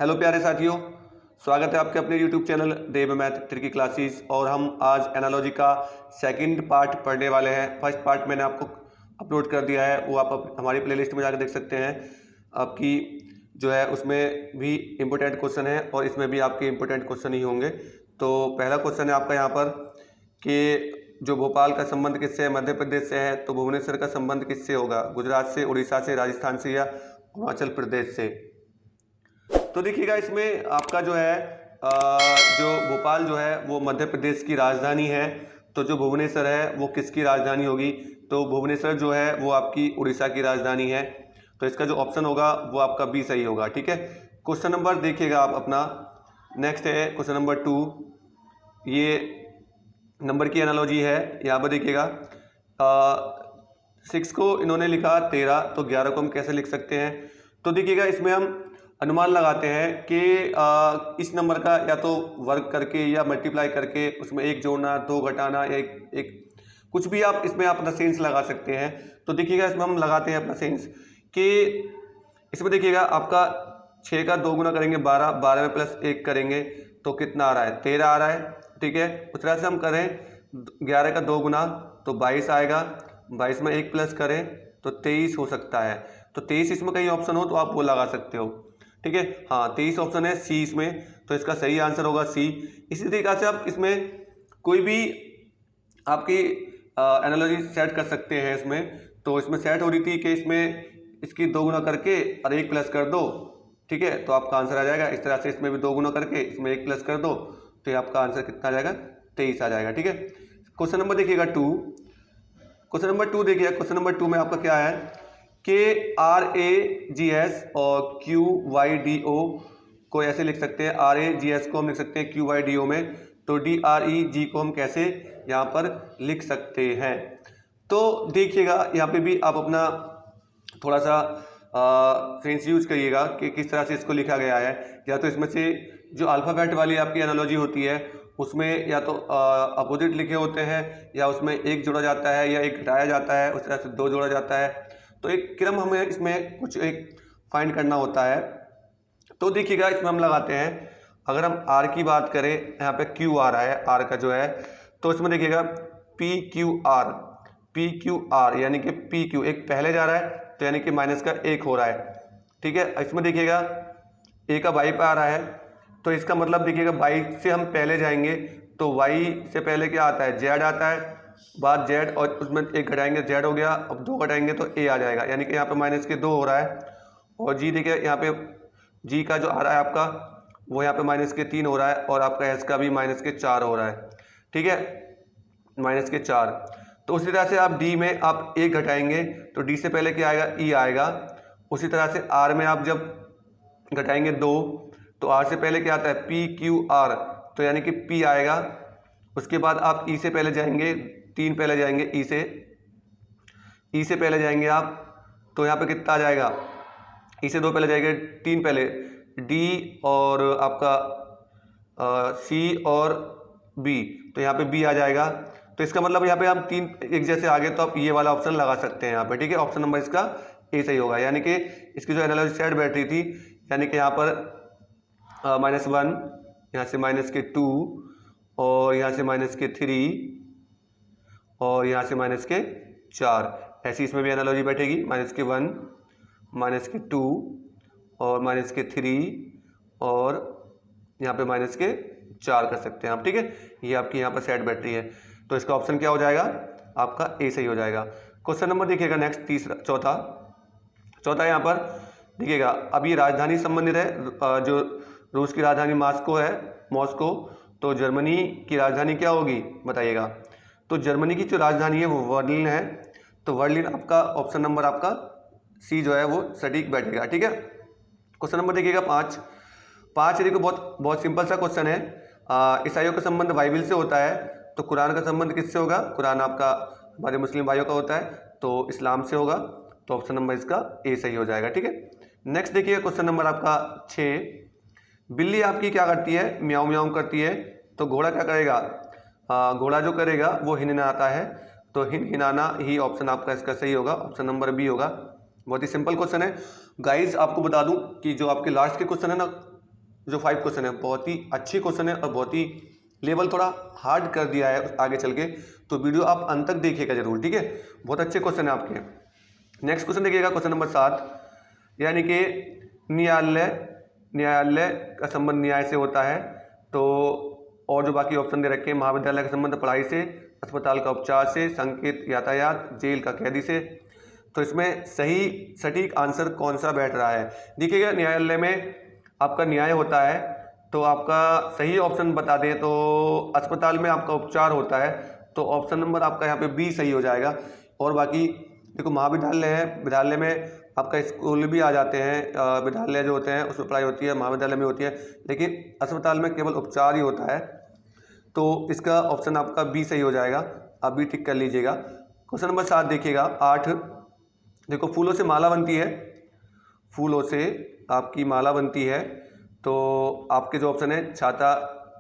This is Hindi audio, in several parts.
हेलो प्यारे साथियों, स्वागत है आपके अपने YouTube चैनल देव मैथ ट्रिकी क्लासेस। और हम आज एनालॉजी का सेकंड पार्ट पढ़ने वाले हैं। फर्स्ट पार्ट मैंने आपको अपलोड कर दिया है, वो आप हमारी प्लेलिस्ट में जाकर देख सकते हैं। आपकी जो है उसमें भी इम्पोर्टेंट क्वेश्चन है और इसमें भी आपके इम्पोर्टेंट क्वेश्चन ही होंगे। तो पहला क्वेश्चन है आपका यहाँ पर कि जो भोपाल का संबंध किससे है? मध्य प्रदेश से है। तो भुवनेश्वर का संबंध किससे होगा? गुजरात से, उड़ीसा से, राजस्थान से या हिमाचल प्रदेश से? तो देखिएगा इसमें आपका जो है जो भोपाल जो है वो मध्य प्रदेश की राजधानी है। तो जो भुवनेश्वर है वो किसकी राजधानी होगी? तो भुवनेश्वर जो है वो आपकी उड़ीसा की राजधानी है। तो इसका जो ऑप्शन होगा वो आपका बी सही होगा। ठीक है, क्वेश्चन नंबर देखिएगा आप अपना। नेक्स्ट है क्वेश्चन नंबर 2। ये नंबर की एनालॉजी है। यहाँ पर देखिएगा 6 को इन्होंने लिखा 13, तो 11 को हम कैसे लिख सकते हैं? तो देखिएगा इसमें हम अनुमान लगाते हैं कि इस नंबर का या तो वर्ग करके या मल्टीप्लाई करके उसमें 1 जोड़ना, 2 घटाना या एक कुछ भी आप इसमें अपना सेंस लगा सकते हैं। तो देखिएगा इसमें हम लगाते हैं अपना सेंस कि इसमें देखिएगा आपका 6 का 2 गुना करेंगे 12, 12 में प्लस 1 करेंगे तो कितना आ रहा है? 13 आ रहा है। ठीक है, उस तरह से हम करें 11 का 2 गुना तो 22 आएगा, 22 में 1 प्लस करें तो 23 हो सकता है। तो 23 इसमें कहीं ऑप्शन हो तो आप वो लगा सकते हो। ठीक है, हाँ 23 ऑप्शन है सी इसमें, तो इसका सही आंसर होगा सी। इसी तरीके से आप इसमें कोई भी आपकी एनालॉजी सेट कर सकते हैं इसमें। तो इसमें सेट हो रही थी कि इसमें इसकी 2 गुना करके और 1 प्लस कर दो। ठीक है, तो आपका आंसर आ जाएगा। इस तरह से इसमें भी 2 गुना करके इसमें 1 प्लस कर दो तो ये आपका आंसर कितना आ जाएगा? 23 आ जाएगा। ठीक है, क्वेश्चन नंबर देखिएगा 2। क्वेश्चन नंबर 2 देखिएगा। क्वेश्चन नंबर 2 में आपका क्या है कि RAGS और QYDO को ऐसे लिख सकते हैं। RAGS को हम लिख सकते हैं QYDO में, तो DREG को हम कैसे यहाँ पर लिख सकते हैं? तो देखिएगा यहाँ पे भी आप अपना थोड़ा सा सेंस यूज करिएगा कि किस तरह से इसको लिखा गया है। या तो इसमें से जो अल्फ़ाबेट वाली आपकी एनालॉजी होती है उसमें या तो अपोजिट लिखे होते हैं या उसमें 1 जोड़ा जाता है या 1 घटाया जाता है, उस तरह से 2 जोड़ा जाता है। तो एक क्रम हमें इसमें कुछ एक फाइंड करना होता है। तो देखिएगा इसमें हम लगाते हैं, अगर हम R की बात करें, यहाँ पे Q आ रहा है R का जो है, तो इसमें देखिएगा PQR यानी कि PQ एक पहले जा रहा है तो यानी कि माइनस का 1 हो रहा है। ठीक है, इसमें देखिएगा A का Y पे आ रहा है तो इसका मतलब देखिएगा Y से हम पहले जाएंगे तो Y से पहले क्या आता है? Z आता है, बाद Z और उसमें 1 घटाएंगे Z हो गया, अब 2 घटाएंगे तो A आ जाएगा, यानी कि यहाँ पे माइनस के 2 हो रहा है। और G देखिए यहाँ पे G का जो आ रहा है आपका वो यहाँ पे माइनस के 3 हो रहा है और आपका S का भी माइनस के 4 हो रहा है। ठीक है, माइनस के 4। तो उसी तरह से आप D में आप 1 घटाएंगे तो D से पहले क्या आएगा? E आएगा। उसी तरह से R में आप जब घटाएंगे 2 तो R से पहले क्या आता है? PQR, तो यानी कि P आएगा। उसके बाद आप E से पहले जाएंगे, 3 पहले जाएंगे E से पहले जाएंगे आप, तो यहाँ पे कितना आ जाएगा? E से 2 पहले जाएंगे, 3 पहले D और आपका C और B, तो यहाँ पे B आ जाएगा। तो इसका मतलब यहाँ पे हम 3 एक जैसे आगे तो आप ये वाला ऑप्शन लगा सकते हैं यहाँ पे। ठीक है, ऑप्शन नंबर इसका ए सही होगा, यानी कि इसकी जो एनालॉजी सेट बैठ रही थी, यानी कि यहाँ पर -1, यहाँ से -2 और यहाँ से -3 और यहाँ से -4, ऐसी इसमें भी एनालॉजी बैठेगी। -1, -2 और -3 और यहाँ पे -4 कर सकते हैं आप। ठीक है, ये आपकी यहाँ पर सेट बैठ रही है, तो इसका ऑप्शन क्या हो जाएगा? आपका ए सही हो जाएगा। क्वेश्चन नंबर देखिएगा नेक्स्ट चौथा यहाँ पर देखिएगा। अब ये राजधानी संबंधित है, जो रूस की राजधानी मॉस्को, तो जर्मनी की राजधानी क्या होगी बताइएगा? तो जर्मनी की जो राजधानी है वो बर्लिन है, तो बर्लिन आपका ऑप्शन नंबर आपका सी जो है वो सटीक बैठेगा। ठीक है, क्वेश्चन नंबर देखिएगा 5 देखो, बहुत सिंपल सा क्वेश्चन है। ईसाइयों का संबंध बाइबिल से होता है, तो कुरान का संबंध किससे होगा? कुरान आपका हमारे मुस्लिम भाइयों का होता है, तो इस्लाम से होगा, तो ऑप्शन नंबर इसका ए सही हो जाएगा। ठीक है, नेक्स्ट देखिए क्वेश्चन नंबर आपका 6। बिल्ली आपकी क्या करती है? म्याऊं म्याऊं करती है, तो घोड़ा क्या करेगा? घोड़ा जो करेगा वो हिनहिनाता है, तो हिनहिनाना ही ऑप्शन आपका इसका सही होगा, ऑप्शन नंबर बी होगा। बहुत ही सिंपल क्वेश्चन है गाइज। आपको बता दूं कि जो आपके लास्ट के क्वेश्चन है ना जो 5 क्वेश्चन है बहुत ही अच्छे क्वेश्चन है और बहुत ही लेवल थोड़ा हार्ड कर दिया है आगे चल के, तो वीडियो आप अंत तक देखिएगा जरूर, ठीक है। बहुत अच्छे क्वेश्चन है आपके। नेक्स्ट क्वेश्चन देखिएगा, क्वेश्चन नंबर 7, यानी कि न्यायालय का संबंध न्याय से होता है। तो और जो बाकी ऑप्शन दे रखे हैं, महाविद्यालय का संबंध पढ़ाई से, अस्पताल का उपचार से, संकेत यातायात, जेल का कैदी से। तो इसमें सही सटीक आंसर कौन सा बैठ रहा है? देखिएगा, न्यायालय में आपका न्याय होता है, तो आपका सही ऑप्शन बता दें तो अस्पताल में आपका उपचार होता है, तो ऑप्शन नंबर आपका यहाँ पे बी सही हो जाएगा। और बाकी देखो महाविद्यालय है, विद्यालय में आपका स्कूल भी आ जाते हैं, विद्यालय जो होते हैं उसमें पढ़ाई होती है, महाविद्यालय में होती है, लेकिन अस्पताल में केवल उपचार ही होता है, तो इसका ऑप्शन आपका बी सही हो जाएगा। आप बी टिक कर लीजिएगा। क्वेश्चन नंबर 7 देखिएगा, 8, देखो फूलों से माला बनती है, फूलों से आपकी माला बनती है, तो आपके जो ऑप्शन है, छाता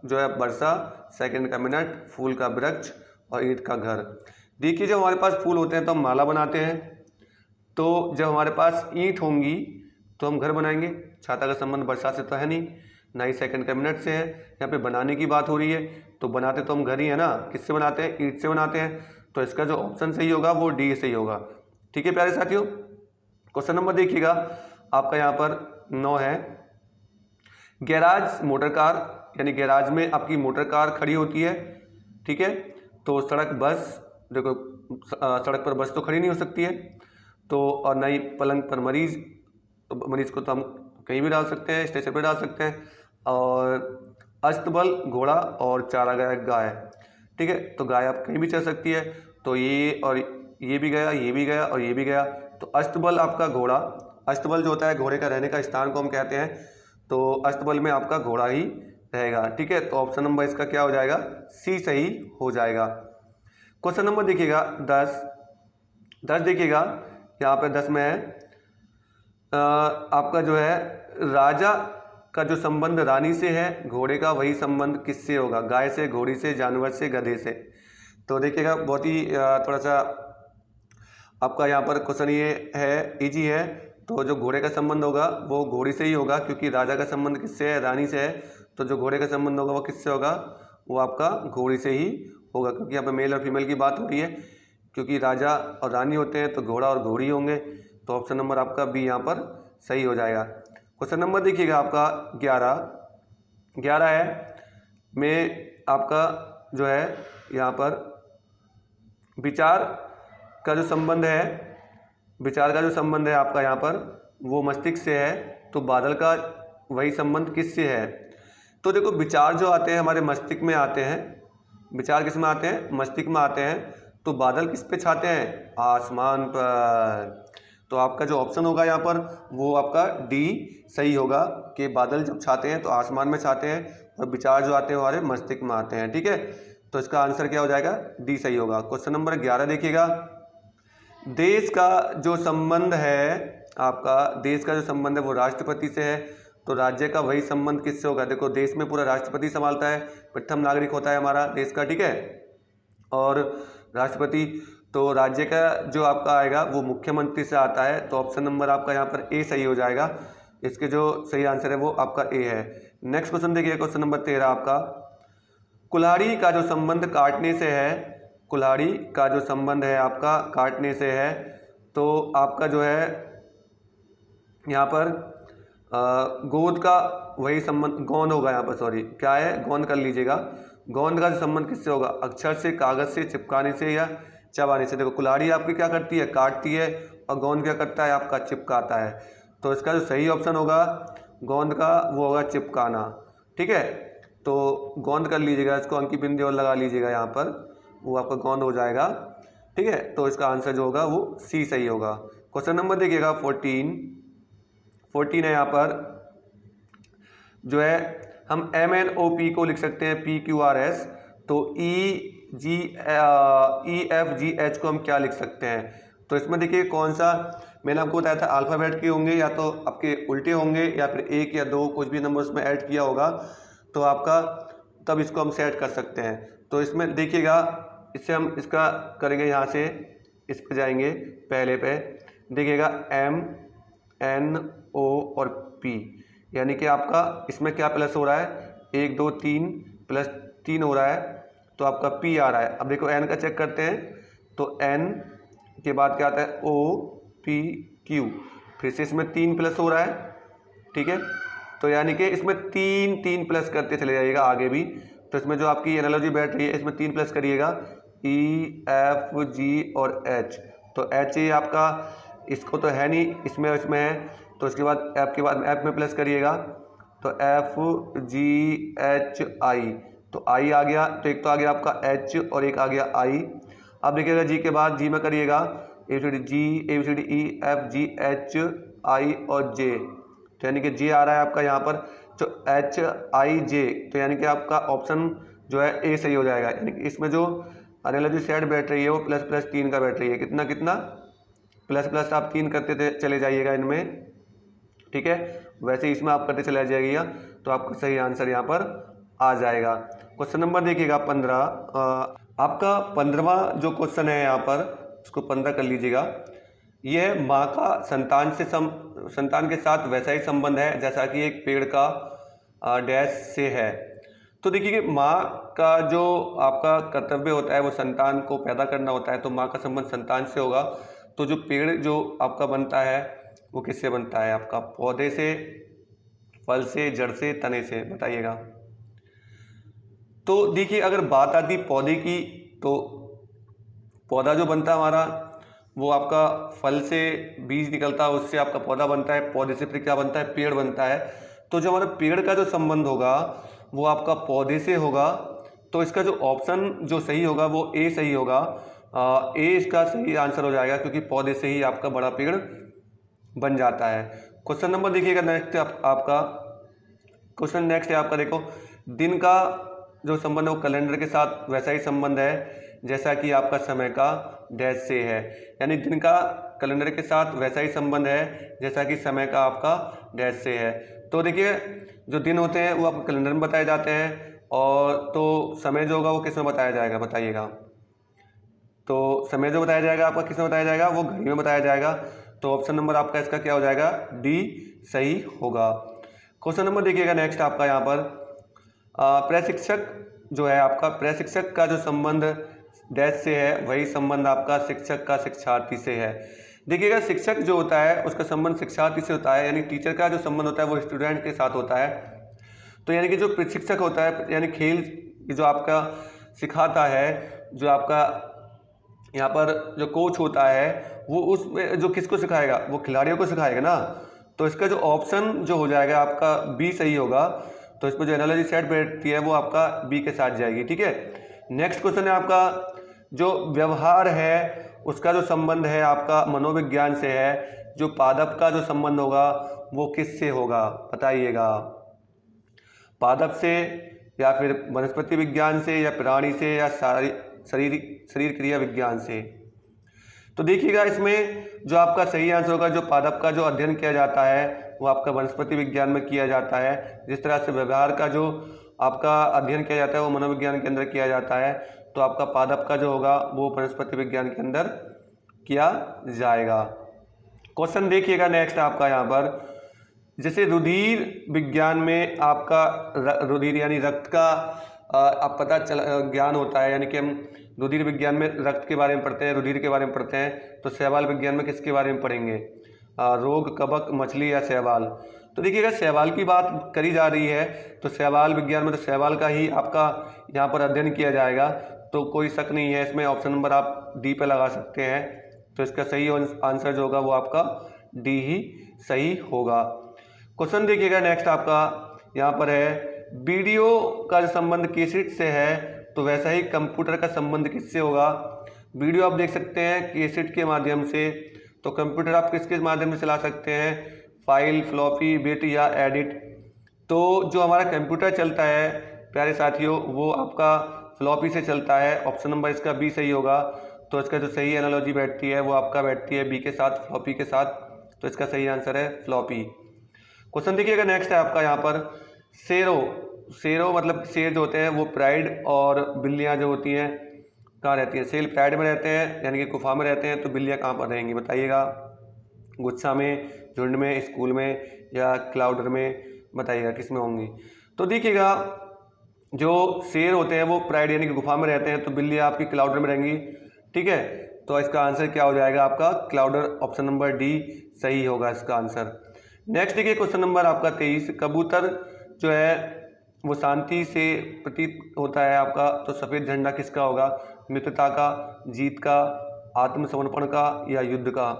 जो है वर्षा, सेकंड का मिनट, फूल का वृक्ष और ईंट का घर। देखिए जब हमारे पास फूल होते हैं तो हम माला बनाते हैं, तो जब हमारे पास ईंट होंगी तो हम घर बनाएंगे। छाता का संबंध वर्षा से तो है नहीं, ना ही सेकंड का मिनट से है, यहाँ पे बनाने की बात हो रही है, तो बनाते तो हम घर ही है ना, किससे बनाते हैं? ईंट से बनाते हैं। तो इसका जो ऑप्शन सही होगा वो डी सही होगा, ठीक है प्यारे साथियों। क्वेश्चन नंबर देखिएगा आपका यहाँ पर 9 है, गैराज मोटर कार, यानी गैराज में आपकी मोटर कार खड़ी होती है, ठीक है। तो सड़क बस, देखो सड़क पर बस तो खड़ी नहीं हो सकती है, तो और ना ही पलंग पर मरीज को तो हम कहीं भी डाल सकते हैं, स्टेशन पर डाल सकते हैं। और अस्तबल घोड़ा और चारागाह गाय, ठीक है, तो गाय आप कहीं भी चल सकती है। तो ये और ये भी गया, ये भी गया और ये भी गया, तो अस्तबल आपका घोड़ा, अस्तबल जो होता है घोड़े का रहने का स्थान को हम कहते हैं, तो अस्तबल में आपका घोड़ा ही रहेगा, ठीक है। तो ऑप्शन नंबर इसका क्या हो जाएगा? सी सही हो जाएगा। क्वेश्चन नंबर देखिएगा 10 देखिएगा, यहाँ पे 10 में है आपका जो है राजा का जो संबंध रानी से है, घोड़े का वही संबंध किससे होगा? गाय से, घोड़ी से, जानवर से, गधे से। तो देखिएगा बहुत ही थोड़ा सा आपका यहाँ पर क्वेश्चन ये है, इजी है। तो जो घोड़े का संबंध होगा वो घोड़ी से ही होगा, क्योंकि राजा का संबंध किससे है? रानी से है। तो जो घोड़े का संबंध होगा वो किससे होगा? वो आपका घोड़ी से ही होगा, क्योंकि यहाँ पर मेल और फीमेल की बात हो रही है, क्योंकि राजा और रानी होते हैं तो घोड़ा और घोड़ी होंगे। तो ऑप्शन नंबर आपका बी यहाँ पर सही हो जाएगा। क्वेश्चन नंबर देखिएगा आपका 11 है, में आपका जो है यहाँ पर विचार का जो संबंध है, विचार का जो संबंध है आपका यहाँ पर वो मस्तिष्क से है, तो बादल का वही संबंध किससे है? तो देखो विचार जो आते हैं हमारे मस्तिष्क में आते हैं, विचार किस में आते हैं? मस्तिष्क में आते हैं। तो बादल किस पे छाते हैं? आसमान पर। तो आपका जो ऑप्शन होगा यहाँ पर वो आपका डी सही होगा, कि बादल जब छाते हैं तो आसमान में छाते हैं और विचार जो आते हैं हमारे मस्तिष्क में आते हैं, ठीक है। तो इसका आंसर क्या हो जाएगा? डी सही होगा। क्वेश्चन नंबर 11 देखिएगा, देश का जो संबंध है आपका, देश का जो संबंध है वो राष्ट्रपति से है, तो राज्य का वही संबंध किससे होगा? देखो देश में पूरा राष्ट्रपति संभालता है, प्रथम नागरिक होता है हमारा देश का, ठीक है। और राष्ट्रपति, तो राज्य का जो आपका आएगा वो मुख्यमंत्री से आता है। तो ऑप्शन नंबर आपका यहाँ पर ए सही हो जाएगा। इसके जो सही आंसर है वो आपका ए है। नेक्स्ट क्वेश्चन देखिए, क्वेश्चन नंबर 13 आपका, कुल्हाड़ी का जो संबंध काटने से है, कुल्हाड़ी का जो संबंध है आपका काटने से है, तो आपका जो है यहाँ पर गोंद का वही संबंध, गोंद होगा यहाँ पर, सॉरी क्या है, गोंद कर लीजिएगा। गोंद का जो संबंध किससे होगा? अक्षर से, कागज से, चिपकाने से या चबाने से। देखो कुल्हाड़ी आपकी क्या करती है? काटती है, और गोंद क्या करता है? आपका चिपकाता है। तो इसका जो सही ऑप्शन होगा गोंद का वो होगा चिपकाना, ठीक है। तो गोंद कर लीजिएगा, इसको अंकी बिंदी और लगा लीजिएगा यहाँ पर, वो आपका गोंद हो जाएगा, ठीक है। तो इसका आंसर जो होगा वो सी सही होगा। क्वेश्चन नंबर देखिएगा 14 है यहाँ पर, जो है हम MNOP को लिख सकते हैं PQRS, तो EFGH को हम क्या लिख सकते हैं? तो इसमें देखिए कौन सा, मैंने आपको बताया था अल्फ़ाबेट के होंगे या तो आपके उल्टे होंगे या फिर 1 या 2 कुछ भी नंबर उसमें ऐड किया होगा, तो आपका तब इसको हम सेट कर सकते हैं। तो इसमें देखिएगा, इससे हम इसका करेंगे, यहाँ से इस पे जाएंगे, पहले पे देखिएगा MNO और P, यानी कि आपका इसमें क्या प्लस हो रहा है, 1 2 3 प्लस 3 हो रहा है, तो आपका P आ रहा है। अब देखो N का चेक करते हैं, तो N के बाद क्या आता है, O P Q, फिर से इसमें 3 प्लस हो रहा है, ठीक है। तो यानी कि इसमें 3 प्लस करते चले जाइएगा आगे भी। तो इसमें जो आपकी एनालॉजी बैठ रही है इसमें 3 प्लस करिएगा, E F G और H। तो H ये आपका, इसको तो है नहीं, इसमें है, तो इसके बाद F के बाद F में प्लस करिएगा, तो F G H I, तो I आ गया, तो एक तो आ गया आपका H और एक आ गया I। अब देखिएगा G के बाद G में करिएगा ABCD E F G H I और J, तो यानी कि J आ रहा है आपका यहाँ पर, तो H I J, तो यानी कि आपका ऑप्शन जो है A सही हो जाएगा। यानी कि इसमें जो एनालॉजी सेट बैठ रही है वो प्लस प्लस 3 का बैठ रही है, कितना कितना प्लस प्लस आप 3 करते चले जाइएगा इनमें, ठीक है। वैसे ही इसमें आप करते चले जाइएगा, तो आपका सही आंसर यहाँ पर आ जाएगा। क्वेश्चन नंबर देखिएगा 15, आपका 15वां जो क्वेश्चन है यहाँ पर, इसको 15 कर लीजिएगा। यह माँ का संतान के साथ वैसा ही संबंध है जैसा कि एक पेड़ का डैश से है। तो देखिए कि माँ का जो आपका कर्तव्य होता है वो संतान को पैदा करना होता है, तो माँ का संबंध संतान से होगा। तो जो पेड़ जो आपका बनता है वो किससे बनता है, आपका पौधे से, फल से, जड़ से, तने से, बताइएगा। तो देखिए अगर बात आती पौधे की, तो पौधा जो बनता है हमारा वो आपका फल से बीज निकलता है, उससे आपका पौधा बनता है, पौधे से फिर क्या बनता है, पेड़ बनता है। तो जो हमारा पेड़ का जो संबंध होगा वो आपका पौधे से होगा। तो इसका जो ऑप्शन जो सही होगा वो ए सही होगा, ए इसका सही आंसर हो जाएगा, क्योंकि पौधे से ही आपका बड़ा पेड़ बन जाता है। क्वेश्चन नंबर देखिएगा नेक्स्ट आपका, क्वेश्चन नेक्स्ट है आपका, देखो दिन का जो संबंध है वो कैलेंडर के साथ वैसा ही संबंध है जैसा कि आपका समय का डैश से है। यानी दिन का कैलेंडर के साथ वैसा ही संबंध है जैसा कि समय का आपका डैश से है। तो देखिए जो दिन होते हैं वो आपको कैलेंडर में बताए जाते हैं, और तो समय जो होगा वो किस में बताया जाएगा, बताइएगा। तो समय जो बताया जाएगा आपका किस में बताया जाएगा, वो घड़ी में बताया जाएगा। तो ऑप्शन नंबर आपका इसका क्या हो जाएगा, डी सही होगा। क्वेश्चन नंबर देखिएगा नेक्स्ट आपका यहाँ पर, प्रशिक्षक जो है आपका, प्रशिक्षक का जो संबंध डैश से है वही संबंध आपका शिक्षक का शिक्षार्थी से है। देखिएगा शिक्षक जो होता है उसका संबंध शिक्षार्थी से होता है, यानी टीचर का जो संबंध होता है वो स्टूडेंट के साथ होता है। तो यानी कि जो प्रशिक्षक होता है यानी खेल जो आपका सिखाता है, जो आपका यहाँ पर जो कोच होता है वो उसमें जो किसको सिखाएगा, वो खिलाड़ियों को सिखाएगा ना। तो इसका जो ऑप्शन जो हो जाएगा आपका बी सही होगा। तो इसमें जो एनालॉजी सेट बैठती है वो आपका बी के साथ जाएगी, ठीक है। नेक्स्ट क्वेश्चन है आपका, जो व्यवहार है उसका जो संबंध है आपका मनोविज्ञान से है, जो पादप का जो संबंध होगा वो किससे होगा, बताइएगा। पादप से, या फिर वनस्पति विज्ञान से, या प्राणी से, या शरीर क्रिया विज्ञान से। तो देखिएगा इसमें जो आपका सही आंसर होगा, जो पादप का जो अध्ययन किया जाता है वो आपका वनस्पति विज्ञान में किया जाता है। जिस तरह से व्यवहार का जो आपका अध्ययन किया जाता है वो मनोविज्ञान के अंदर किया जाता है, तो आपका पादप का जो होगा वो वनस्पति विज्ञान के अंदर किया जाएगा। क्वेश्चन देखिएगा नेक्स्ट आपका यहाँ पर, जैसे रुधिर विज्ञान में आपका रुधिर यानी रक्त का आप पता चला ज्ञान होता है, यानी कि हम रुधिर विज्ञान में रक्त के बारे में पढ़ते हैं, रुधिर के बारे में पढ़ते हैं। तो शैवाल विज्ञान में किसके बारे में पढ़ेंगे, रोग, कवक, मछली या शैवाल। तो देखिएगा शैवाल की बात करी जा रही है, तो शैवाल विज्ञान में तो शैवाल का ही आपका यहाँ पर अध्ययन किया जाएगा। तो कोई शक नहीं है इसमें, ऑप्शन नंबर आप डी पे लगा सकते हैं। तो इसका सही आंसर जो होगा वो आपका डी ही सही होगा। क्वेश्चन देखिएगा नेक्स्ट आपका यहाँ पर है, वीडियो का संबंध कैसेट से है तो वैसा ही कंप्यूटर का संबंध किससे होगा। वीडियो आप देख सकते हैं कैसेट के माध्यम से, तो कंप्यूटर आप किसके माध्यम से चला सकते हैं, फाइल, फ्लॉपी, बिट या एडिट। तो जो हमारा कंप्यूटर चलता है प्यारे साथियों वो आपका फ्लॉपी से चलता है। ऑप्शन नंबर इसका बी सही होगा। तो इसका जो सही एनालॉजी बैठती है वो आपका बैठती है बी के साथ, फ्लॉपी के साथ। तो इसका सही आंसर है फ्लॉपी। क्वेश्चन देखिएगा नेक्स्ट है आपका यहाँ पर, शेरों मतलब शेर जो होते हैं वो प्राइड, और बिल्लियाँ जो होती हैं कहाँ रहती हैं, शेर प्राइड में रहते हैं यानी कि गुफा में रहते हैं, तो बिल्लियाँ कहाँ पर रहेंगी, बताइएगा। गुच्छा में, झुंड में, स्कूल में या क्लाउडर में। बताइएगा किस में होंगी। तो देखिएगा जो शेर होते हैं वो प्राइड यानी कि गुफा में रहते हैं, तो बिल्ली आपकी क्लाउडर में रहेंगी। ठीक है, तो इसका आंसर क्या हो जाएगा आपका क्लाउडर, ऑप्शन नंबर डी सही होगा इसका आंसर। नेक्स्ट देखिए क्वेश्चन नंबर आपका 23, कबूतर जो है वो शांति से प्रतीत होता है आपका, तो सफ़ेद झंडा किसका होगा, मित्रता का, जीत का, आत्मसमर्पण का या युद्ध का।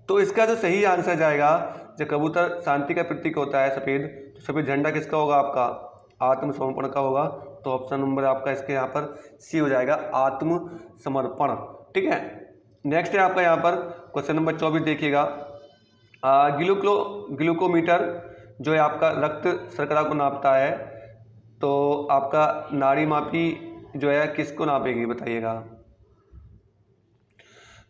तो इसका जो सही आंसर जाएगा, जब कबूतर शांति का प्रतीक होता है सफ़ेद, तो सफ़ेद झंडा किसका होगा आपका, आत्मसमर्पण का होगा। तो ऑप्शन नंबर आपका इसके यहाँ पर सी हो जाएगा, आत्मसमर्पण। ठीक है, नेक्स्ट है आपका यहाँ पर क्वेश्चन नंबर 24 देखिएगा, ग्लूकोमीटर जो है आपका रक्त शर्करा को नापता है, तो आपका नाड़ी मापी जो है किसको नापेगी बताइएगा।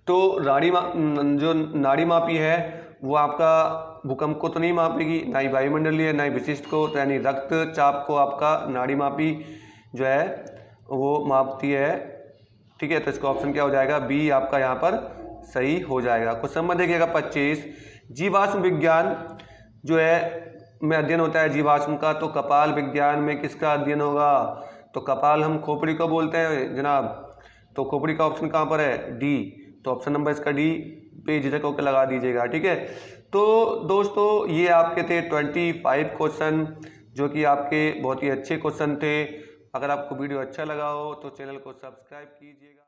तो जो नाड़ी मापी है वो आपका भूकंप को तो नहीं मापेगी, ना ही वायुमंडलीय, ना ही विशिष्ट को, तो यानी रक्तचाप को आपका नाड़ी मापी जो है वो मापती है। ठीक है, तो इसका ऑप्शन क्या हो जाएगा, बी आपका यहाँ पर सही हो जाएगा। क्वेश्चन नंबर देखिएगा 25, जीवाश्म विज्ञान जो है में अध्ययन होता है जीवाश्म का, तो कपाल विज्ञान में किसका अध्ययन होगा, तो कपाल हम खोपड़ी को बोलते हैं जनाब, तो खोपड़ी का ऑप्शन कहाँ पर है, डी। तो ऑप्शन नंबर इसका डी बेझिझक होकर लगा दीजिएगा। ठीक है, तो दोस्तों ये आपके थे 25 क्वेश्चन जो कि आपके बहुत ही अच्छे क्वेश्चन थे। अगर आपको वीडियो अच्छा लगा हो तो चैनल को सब्सक्राइब कीजिएगा।